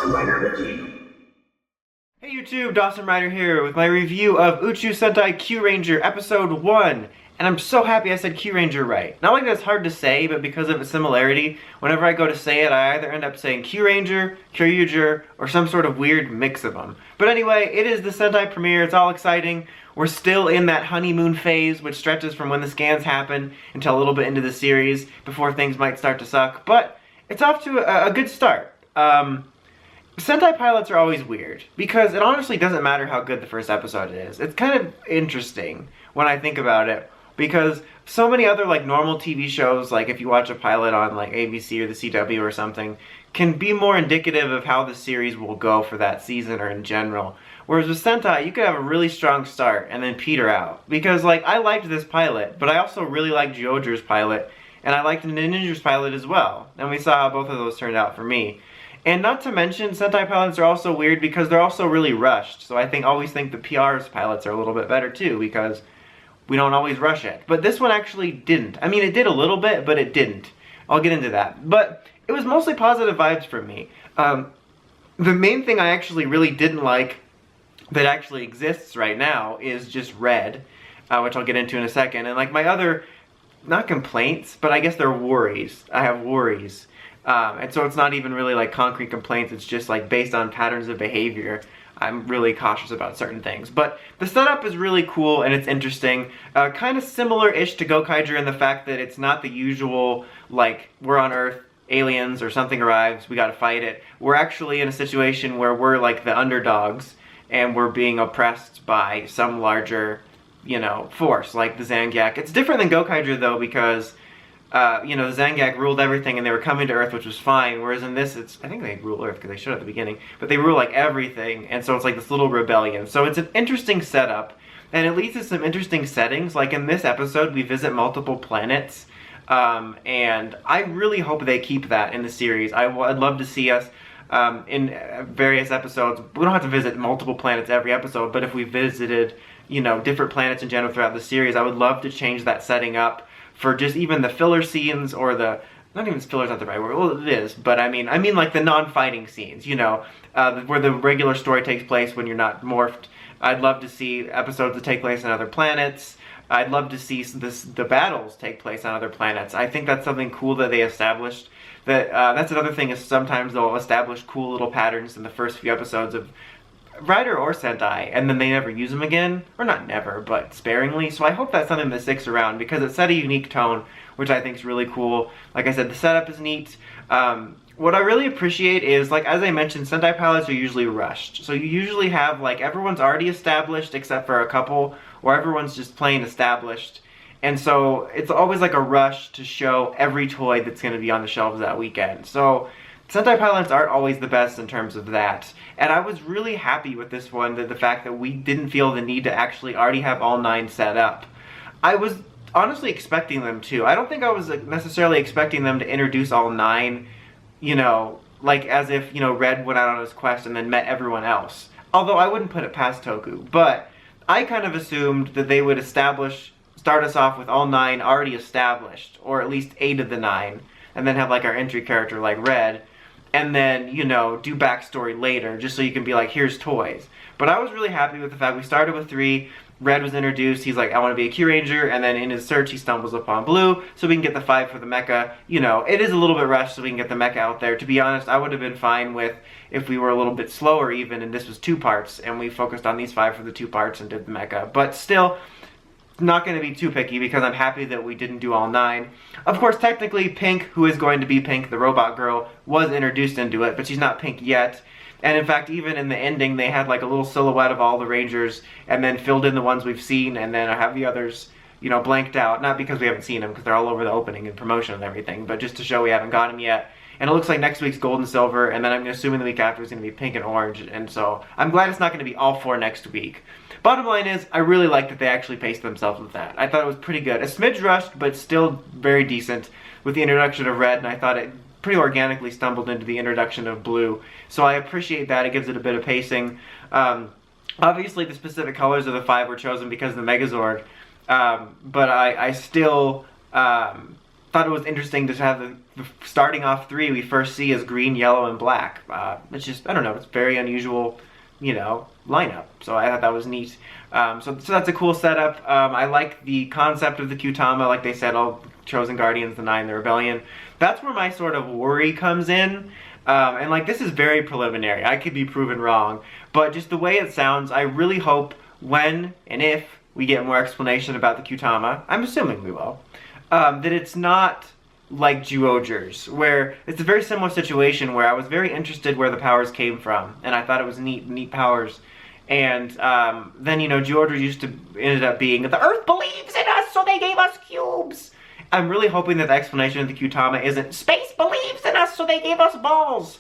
Dawson Rider Wiki. Hey YouTube, Dawson Rider here with my review of Uchu Sentai Kyuranger Episode 1. And I'm so happy I said Kyuranger right. Not like that's hard to say, but because of its similarity, whenever I go to say it, I either end up saying Kyuranger, Kyuranger, or some sort of weird mix of them. But anyway, it is the Sentai premiere, it's all exciting. We're still in that honeymoon phase, which stretches from when the scans happen until a little bit into the series, before things might start to suck. But it's off to a good start. Sentai pilots are always weird, because it honestly doesn't matter how good the first episode is. It's kind of interesting when I think about it, because so many other like normal TV shows, like if you watch a pilot on like ABC or the CW or something, can be more indicative of how the series will go for that season or in general. Whereas with Sentai, you could have a really strong start and then peter out. Because like, I liked this pilot, but I also really liked Jojer's pilot, and I liked Ninja's pilot as well. And we saw how both of those turned out for me. And not to mention, Sentai pilots are also weird because they're also really rushed. So I always think the PR's pilots are a little bit better too, because we don't always rush it. But this one actually didn't. I mean, it did a little bit, but it didn't. I'll get into that. But it was mostly positive vibes for me. The main thing I actually really didn't like that actually exists right now is just Red, which I'll get into in a second. And like my other, not complaints, but I guess they're worries. I have worries. And so it's not even really like concrete complaints, it's just like based on patterns of behavior. I'm really cautious about certain things. But the setup is really cool and it's interesting. Kind of similar-ish to Gokaiger in the fact that it's not the usual, like, we're on Earth, aliens or something arrives, we gotta fight it. We're actually in a situation where we're like the underdogs and we're being oppressed by some larger, you know, force, like the Zangyak. It's different than Gokaiger though because you know, the Zangyak ruled everything and they were coming to Earth, which was fine, whereas in this, I think they rule Earth because they showed at the beginning, but they rule like everything, and so it's like this little rebellion. So it's an interesting setup, and it leads to some interesting settings. Like in this episode, we visit multiple planets, and I really hope they keep that in the series. I'd love to see us in various episodes. We don't have to visit multiple planets every episode, but if we visited, you know, different planets in general throughout the series, I would love to change that setting up for just even the filler scenes, or the, not even filler's not the right word, well it is, but I mean like the non-fighting scenes, you know, where the regular story takes place when you're not morphed. I'd love to see episodes that take place on other planets. I'd love to see the battles take place on other planets. I think that's something cool that they established. That's another thing, is sometimes they'll establish cool little patterns in the first few episodes of Rider or Sentai, and then they never use them again, or not never, but sparingly. So I hope that's something that sticks around, because it set a unique tone, which I think is really cool. Like I said, the setup is neat. What I really appreciate is, like, as I mentioned, Sentai pilots are usually rushed. So you usually have, like, everyone's already established except for a couple, or everyone's just plain established. And so it's always like a rush to show every toy that's going to be on the shelves that weekend. So Sentai pilots aren't always the best in terms of that. And I was really happy with this one, the fact that we didn't feel the need to actually already have all 9 set up. I was honestly expecting them to. I don't think I was necessarily expecting them to introduce all 9, you know, like as if, you know, Red went out on his quest and then met everyone else. Although I wouldn't put it past Toku. But I kind of assumed that they would start us off with all 9 already established, or at least 8 of the 9, and then have like our entry character like Red, and then, you know, do backstory later, just so you can be like, here's toys. But I was really happy with the fact we started with 3, Red was introduced, he's like, I want to be a Kyuranger, and then in his search he stumbles upon Blue, so we can get the 5 for the mecha. You know, it is a little bit rushed so we can get the mecha out there. To be honest, I would have been fine with if we were a little bit slower even, and this was 2 parts, and we focused on these 5 for the 2 parts and did the mecha. But still, not going to be too picky, because I'm happy that we didn't do all 9. Of course, technically, Pink, who is going to be Pink, the robot girl, was introduced into it, but she's not Pink yet. And in fact, even in the ending, they had like a little silhouette of all the Rangers, and then filled in the ones we've seen, and then I have the others, you know, blanked out. Not because we haven't seen them, because they're all over the opening and promotion and everything, but just to show we haven't got them yet. And it looks like next week's Gold and Silver, and then I'm assuming the week after is going to be Pink and Orange, and so I'm glad it's not going to be all 4 next week. Bottom line is, I really like that they actually paced themselves with that. I thought it was pretty good. A smidge rushed, but still very decent with the introduction of Red, and I thought it pretty organically stumbled into the introduction of Blue. So I appreciate that. It gives it a bit of pacing. Obviously, the specific colors of the 5 were chosen because of the Megazord, but I still thought thought it was interesting to have the starting off 3 we first see as green, yellow, and black. It's just, I don't know, it's very unusual, you know, lineup. So I thought that was neat. So that's a cool setup. I like the concept of the Kyutama, like they said, all Chosen Guardians, the 9, the Rebellion. That's where my sort of worry comes in. And like, this is very preliminary. I could be proven wrong. But just the way it sounds, I really hope when and if we get more explanation about the Kyutama, I'm assuming we will, that it's not like Zyuohger's, where it's a very similar situation where I was very interested where the powers came from, and I thought it was neat powers. And then, you know, Zyuohger ended up being, the Earth believes in us, so they gave us cubes. I'm really hoping that the explanation of the Kyutama isn't, space believes in us, so they gave us balls.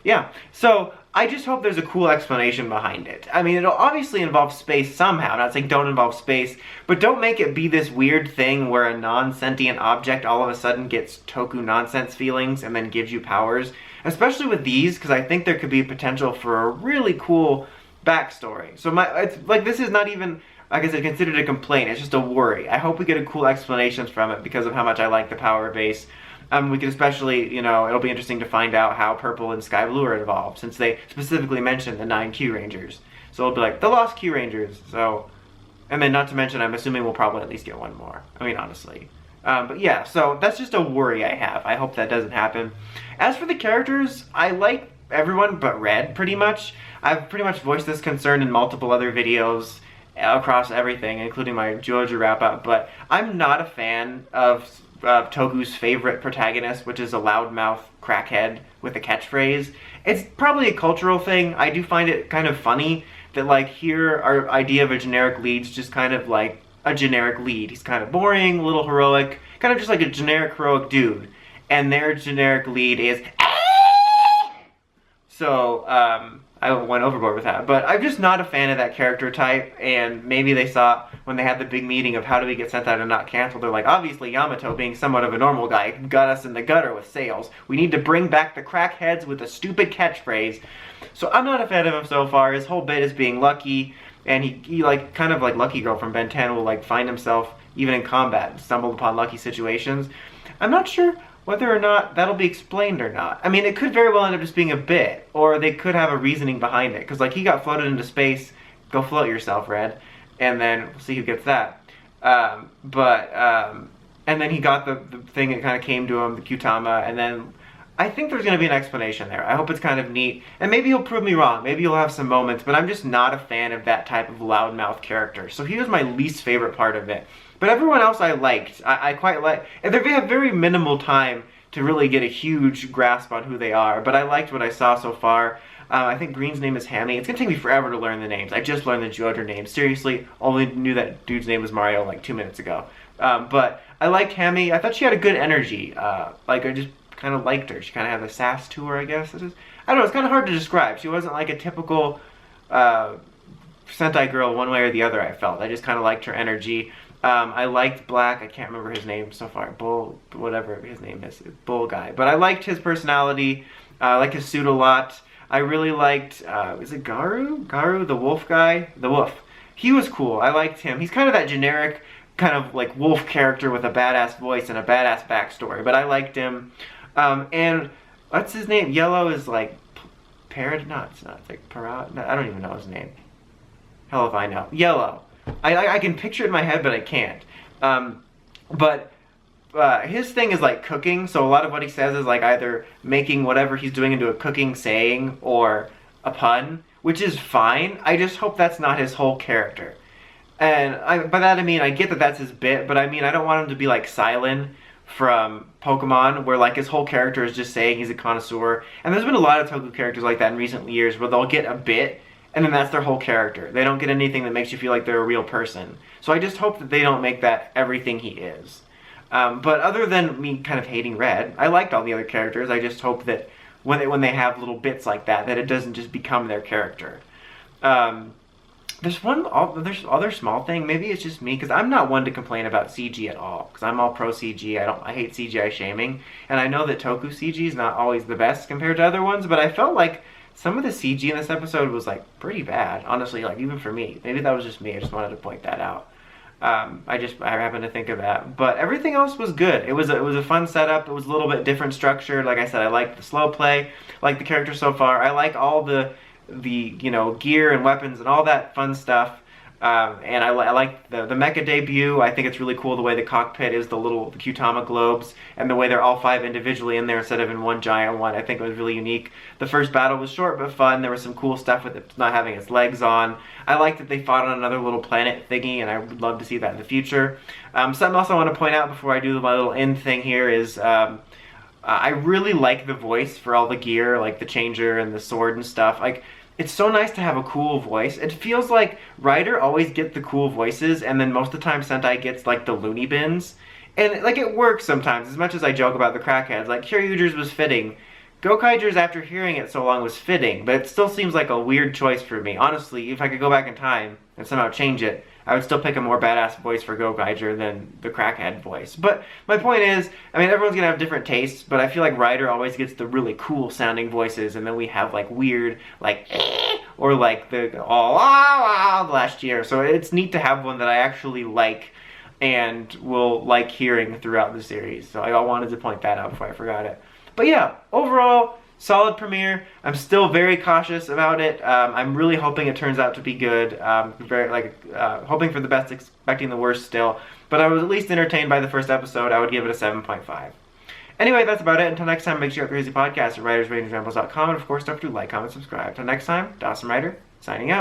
Yeah, so I just hope there's a cool explanation behind it. I mean, it'll obviously involve space somehow. I'm not saying don't involve space, but don't make it be this weird thing where a non-sentient object all of a sudden gets Toku nonsense feelings and then gives you powers. Especially with these, because I think there could be potential for a really cool backstory. So it's like, this is not even, like I said, considered a complaint. It's just a worry. I hope we get a cool explanations from it because of how much I like the power base. We could especially, you know, it'll be interesting to find out how Purple and Sky Blue are involved, since they specifically mentioned the 9 Kyurangers. So it'll be like, the Lost Kyurangers. So, and then not to mention, I'm assuming we'll probably at least get one more. I mean, honestly. But yeah, so that's just a worry I have. I hope that doesn't happen. As for the characters, I like everyone but Red, pretty much. I've pretty much voiced this concern in multiple other videos across everything, including my Zyuohger wrap-up, but I'm not a fan of Toku's favorite protagonist, which is a loudmouth crackhead with a catchphrase. It's probably a cultural thing. I do find it kind of funny that, like, here our idea of a generic lead's just kind of like a generic lead. He's kind of boring, a little heroic, kind of just like a generic heroic dude. And their generic lead is so, I went overboard with that. But I'm just not a fan of that character type, and maybe they saw when they had the big meeting of how do we get Sentai to not cancel, they're like, obviously Yamato, being somewhat of a normal guy, got us in the gutter with sales. We need to bring back the crackheads with a stupid catchphrase. So I'm not a fan of him so far. His whole bit is being lucky, and he like, kind of like Lucky Girl from Ben 10 will like find himself, even in combat, stumble upon lucky situations. I'm not sure whether or not that'll be explained or not. I mean, it could very well end up just being a bit, or they could have a reasoning behind it. Because, like, he got floated into space, go float yourself, Red, and then we'll see who gets that. And then he got the thing that kind of came to him, the Kyutama, and then I think there's going to be an explanation there. I hope it's kind of neat, and maybe he'll prove me wrong. Maybe he'll have some moments, but I'm just not a fan of that type of loudmouth character. So he was my least favorite part of it. But everyone else I liked. I quite like, and they have very minimal time to really get a huge grasp on who they are, but I liked what I saw so far. I think Green's name is Hammy. It's going to take me forever to learn the names. I just learned the Zyuohger names. Seriously, only knew that dude's name was Mario like 2 minutes ago. But I liked Hammy. I thought she had a good energy. Like, I just kind of liked her. She kind of had the sass to her, I guess. I don't know, it's kind of hard to describe. She wasn't like a typical Sentai girl one way or the other, I felt. I just kind of liked her energy. I liked Black. I can't remember his name so far. Bull, whatever his name is. Bull guy. But I liked his personality. I like his suit a lot. I really liked, is it Garu? Garu, the wolf guy? The wolf. He was cool. I liked him. He's kind of that generic, kind of like wolf character with a badass voice and a badass backstory. But I liked him. And what's his name? Yellow is like Parrot? No, it's not. It's like Parrot? No, I don't even know his name. Hell if I know. Yellow. I can picture it in my head, but I can't. His thing is like cooking, so a lot of what he says is like either making whatever he's doing into a cooking saying or a pun, which is fine. I just hope that's not his whole character. And by that I mean, I get that that's his bit, but I mean, I don't want him to be like Silent from Pokemon, where like his whole character is just saying he's a connoisseur. And there's been a lot of Toku characters like that in recent years where they'll get a bit, and then that's their whole character. They don't get anything that makes you feel like they're a real person. So I just hope that they don't make that everything he is. But other than me kind of hating Red, I liked all the other characters. I just hope that when they have little bits like that it doesn't just become their character. There's other small thing. Maybe it's just me, because I'm not one to complain about CG at all. Because I'm all pro CG. I hate CGI shaming, and I know that Toku CG is not always the best compared to other ones. But I felt like some of the CG in this episode was like pretty bad, honestly. Like even for me, maybe that was just me. I just wanted to point that out. I happened to think of that, but everything else was good. It was a fun setup. It was a little bit different structure. Like I said, I like the slow play, like the character so far. I like all the gear and weapons and all that fun stuff. And I like the mecha debut. I think it's really cool the way the cockpit is the Kyutama globes, and the way they're all 5 individually in there instead of in one giant one. I think it was really unique. The first battle was short but fun. There was some cool stuff with it not having its legs on. I like that they fought on another little planet thingy, and I would love to see that in the future. Something else I want to point out before I do my little end thing here is I really like the voice for all the gear, like the changer and the sword and stuff. Like, it's so nice to have a cool voice. It feels like Rider always gets the cool voices, and then most of the time Sentai gets like the loony bins. And like, it works sometimes, as much as I joke about the crackheads. Like, Kyuryanger's was fitting. Gokaiger's, after hearing it so long, was fitting, but it still seems like a weird choice for me. Honestly, if I could go back in time and somehow change it, I would still pick a more badass voice for Gokaiger than the crackhead voice. But my point is, I mean, everyone's gonna have different tastes, but I feel like Rider always gets the really cool sounding voices, and then we have like weird, like, or like the last year. So it's neat to have one that I actually like and will like hearing throughout the series. So I wanted to point that out before I forgot it. But yeah, overall, solid premiere. I'm still very cautious about it. I'm really hoping it turns out to be good. Hoping for the best, expecting the worst still. But I was at least entertained by the first episode. I would give it a 7.5. Anyway, that's about it. Until next time, make sure you have Crazy Podcast at writersrangerambles.com. And of course, don't forget to like, comment, subscribe. Until next time, Dawson Ryder, signing out.